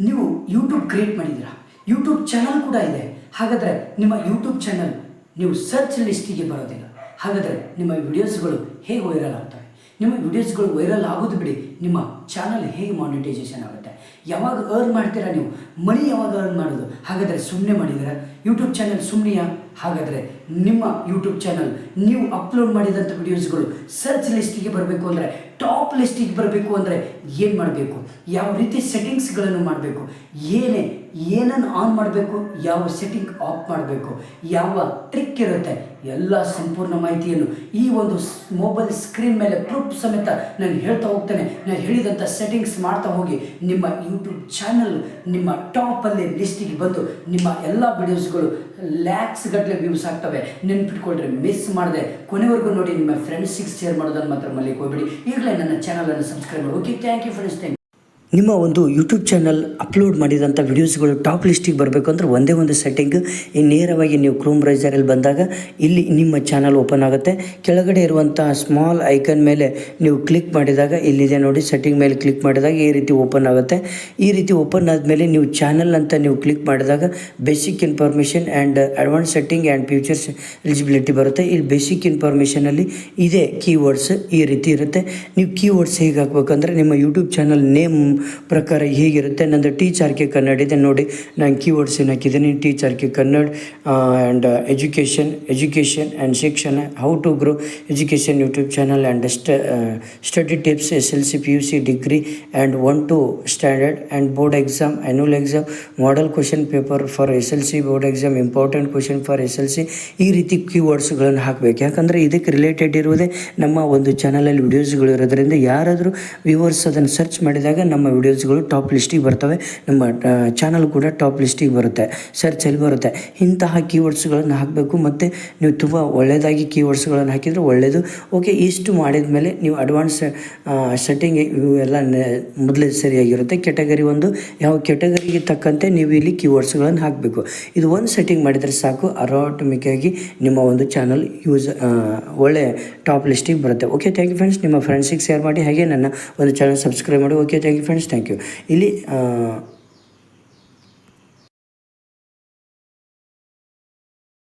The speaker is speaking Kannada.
ನೀವು ಯೂಟ್ಯೂಬ್ ಕ್ರಿಯೇಟ್ ಮಾಡಿದ್ದೀರಾ, ಯೂಟ್ಯೂಬ್ ಚಾನಲ್ ಕೂಡ ಇದೆ. ಹಾಗಾದರೆ ನಿಮ್ಮ ಯೂಟ್ಯೂಬ್ ಚಾನಲ್ ನೀವು ಸರ್ಚ್ ಲಿಸ್ಟಿಗೆ ಬರೋದಿಲ್ಲ. ಹಾಗಾದರೆ ನಿಮ್ಮ ವಿಡಿಯೋಸ್ಗಳು ಹೇಗೆ ವೈರಲ್ ಆಗ್ತವೆ? ನಿಮ್ಮ ವಿಡಿಯೋಸ್ಗಳು ವೈರಲ್ ಆಗೋದು ಬಿಡಿ, ನಿಮ್ಮ ಚಾನಲ್ ಹೇಗೆ ಮಾನಿಟೈಸೇಷನ್ ಆಗುತ್ತೆ? ಯಾವಾಗ ಅರ್ನ್ ಮಾಡ್ತೀರಾ ನೀವು? ಮನಿ ಯಾವಾಗ ಅರ್ನ್ ಮಾಡೋದು? ಹಾಗಾದರೆ ಸುಮ್ಮನೆ ಮಾಡಿದ್ದೀರಾ? ಯೂಟ್ಯೂಬ್ ಚಾನಲ್ ಸುಮ್ಮನೆಯಾ? ಹಾಗಾದರೆ ನಿಮ್ಮ ಯೂಟ್ಯೂಬ್ ಚಾನಲ್ ನೀವು ಅಪ್ಲೋಡ್ ಮಾಡಿದಂಥ ವಿಡಿಯೋಸ್ಗಳು ಸರ್ಚ್ ಲಿಸ್ಟಿಗೆ ಬರಬೇಕು ಅಂದರೆ, ಟಾಪ್ ಲಿಸ್ಟಿಗೆ ಬರಬೇಕು ಅಂದರೆ ಏನು ಮಾಡಬೇಕು? ಯಾವ ರೀತಿ ಸೆಟ್ಟಿಂಗ್ಸ್ಗಳನ್ನು ಮಾಡಬೇಕು? ಏನನ್ನು ಆನ್ ಮಾಡಬೇಕು? ಯಾವ ಸೆಟ್ಟಿಂಗ್ ಆಫ್ ಮಾಡಬೇಕು? ಯಾವ ಟ್ರಿಕ್ ಇರುತ್ತೆ? ಎಲ್ಲ ಸಂಪೂರ್ಣ ಮಾಹಿತಿಯನ್ನು ಈ ಒಂದು ಮೊಬೈಲ್ ಸ್ಕ್ರೀನ್ ಮೇಲೆ ಪ್ರೂಫ್ ಸಮೇತ ನಾನು ಹೇಳ್ತಾ ಹೋಗ್ತೇನೆ. ನಾನು ಹೇಳಿದಂಥ ಸೆಟ್ಟಿಂಗ್ಸ್ ಮಾಡ್ತಾ ಹೋಗಿ ನಿಮ್ಮ ಯೂಟ್ಯೂಬ್ ಚಾನಲ್ ನಿಮ್ಮ ಟಾಪಲ್ಲಿ ಲಿಸ್ಟಿಗೆ ಬಂದು ನಿಮ್ಮ ಎಲ್ಲ ವಿಡಿಯೋಸ್ಗಳು ಲ್ಯಾಕ್ಸ್ ಗಟ್ಟಲೆ ವ್ಯೂಸ್ ಆಗ್ತವೆ. ನೆನ್ಪಿಟ್ಕೊಳ್ರಿ, ಮಿಸ್ ಮಾಡಿದೆ ಕೊನೆವರೆಗೂ ನೋಡಿ. ನಿಮ್ಮ ಫ್ರೆಂಡ್ಸಿಗೆ ಶೇರ್ ಮಾಡೋದನ್ನು ಮಾತ್ರ ಮಲ್ಲಿಗೆ ಹೋಗ್ಬೇಡಿ. ಈಗಲೇ ನನ್ನ ಚಾನಲನ್ನು ಸಬ್ಸ್ಕ್ರೈಬ್ ಮಾಡಿ. Okay, thank you friends. ನಿಮ್ಮ ಒಂದು ಯೂಟ್ಯೂಬ್ ಚಾನಲ್ ಅಪ್ಲೋಡ್ ಮಾಡಿದಂಥ ವಿಡಿಯೋಸ್ಗಳು ಟಾಪ್ ಲಿಸ್ಟಿಗೆ ಬರಬೇಕು ಅಂದರೆ ಒಂದೇ ಒಂದು ಸೆಟ್ಟಿಂಗ್. ನೇರವಾಗಿ ನೀವು ಕ್ರೋಮ್ ಬ್ರೌಸರಲ್ಲಿ ಬಂದಾಗ ಇಲ್ಲಿ ನಿಮ್ಮ ಚಾನಲ್ ಓಪನ್ ಆಗುತ್ತೆ. ಕೆಳಗಡೆ ಇರುವಂಥ ಸ್ಮಾಲ್ ಐಕನ್ ಮೇಲೆ ನೀವು ಕ್ಲಿಕ್ ಮಾಡಿದಾಗ ಇಲ್ಲಿದೆ ನೋಡಿ, ಸೆಟ್ಟಿಂಗ್ ಮೇಲೆ ಕ್ಲಿಕ್ ಮಾಡಿದಾಗ ಈ ರೀತಿ ಓಪನ್ ಆಗುತ್ತೆ. ಈ ರೀತಿ ಓಪನ್ ಆದಮೇಲೆ ನೀವು ಚಾನಲ್ ಅಂತ ನೀವು ಕ್ಲಿಕ್ ಮಾಡಿದಾಗ basic information and advance setting and futures eligibility ಬರುತ್ತೆ. ಇಲ್ಲಿ ಬೇಸಿಕ್ ಇನ್ಫಾರ್ಮೇಷನಲ್ಲಿ ಇದೇ ಕೀವರ್ಡ್ಸ್ ಈ ರೀತಿ ಇರುತ್ತೆ. ನೀವು ಕೀವರ್ಡ್ಸ್ ಹೇಗೆ ಹಾಕಬೇಕಂದ್ರೆ ನಿಮ್ಮ ಯೂಟ್ಯೂಬ್ ಚಾನಲ್ ನೇಮ್ ಪ್ರಕಾರ ಹೇಗಿರುತ್ತೆ. ನಂದು ಟೀಚ್ ಆರ್ ಕೆ ಕನ್ನಡ ಇದೆ ನೋಡಿ, ನಾನು ಕೀವರ್ಡ್ಸ್ ಏನು ಹಾಕಿದ್ದೀನಿ. Teach R K Kannada and education and ಶಿಕ್ಷಣ, how to grow education YouTube channel and study tips, SLC PUC degree and 1 to standard and board exam, annual exam, model question paper for SLC board exam, important question for SLC. ಈ ರೀತಿ ಕೀವರ್ಡ್ಸ್ಗಳನ್ನು ಹಾಕಬೇಕು. ಯಾಕಂದರೆ ಇದಕ್ಕೆ ರಿಲೇಟೆಡ್ ಇರುವುದೇ ನಮ್ಮ ಒಂದು ಚಾನಲಲ್ಲಿ ವಿಡಿಯೋಸ್ಗಳು ಇರೋದ್ರಿಂದ ಯಾರಾದರೂ ವ್ಯೂವರ್ಸ್ ಅದನ್ನು ಸರ್ಚ್ ಮಾಡಿದಾಗ ನಮ್ಮ ವಿಡಿಯೋಸ್ಗಳು ಟಾಪ್ ಲಿಸ್ಟಿಗೆ ಬರ್ತವೆ. ನಮ್ಮ ಚಾನಲ್ ಕೂಡ ಟಾಪ್ ಲಿಸ್ಟಿಗೆ ಬರುತ್ತೆ, ಸರ್ಚಲ್ಲಿ ಬರುತ್ತೆ. ಇಂತಹ ಕೀವರ್ಡ್ಸ್ಗಳನ್ನು ಹಾಕಬೇಕು. ಮತ್ತು ನೀವು ತುಂಬ ಒಳ್ಳೆಯದಾಗಿ ಕೀವರ್ಡ್ಸ್ಗಳನ್ನು ಹಾಕಿದರೆ ಒಳ್ಳೆಯದು. ಓಕೆ, ಇಷ್ಟು ಮಾಡಿದ ಮೇಲೆ ನೀವು ಅಡ್ವಾನ್ಸ್ ಸೆಟ್ಟಿಂಗ್ ಇವೆಲ್ಲ ಮೊದಲೇ ಸರಿಯಾಗಿರುತ್ತೆ. ಕೆಟಗರಿ ಒಂದು, ಯಾವ ಕೆಟಗರಿಗೆ ತಕ್ಕಂತೆ ನೀವು ಇಲ್ಲಿ ಕೀವರ್ಡ್ಸ್ಗಳನ್ನು ಹಾಕಬೇಕು. ಇದು ಒಂದು ಸೆಟ್ಟಿಂಗ್ ಮಾಡಿದರೆ ಸಾಕು, ಆಟೋಮೆಟಿಕ್ಕಾಗಿ ನಿಮ್ಮ ಒಂದು ಚಾನಲ್ ಒಳ್ಳೆ ಟಾಪ್ ಲಿಸ್ಟಿಗೆ ಬರುತ್ತೆ. Okay, thank you friends. ನಿಮ್ಮ ಫ್ರೆಂಡ್ಸಿಗೆ ಶೇರ್ ಮಾಡಿ, ಹಾಗೆ ನನ್ನ ಒಂದು ಚಾನಲ್ ಸಬ್ಸ್ಕ್ರೈಬ್ ಮಾಡಿ. Okay, thank you friends, thank you. ಇಲ್ಲಿ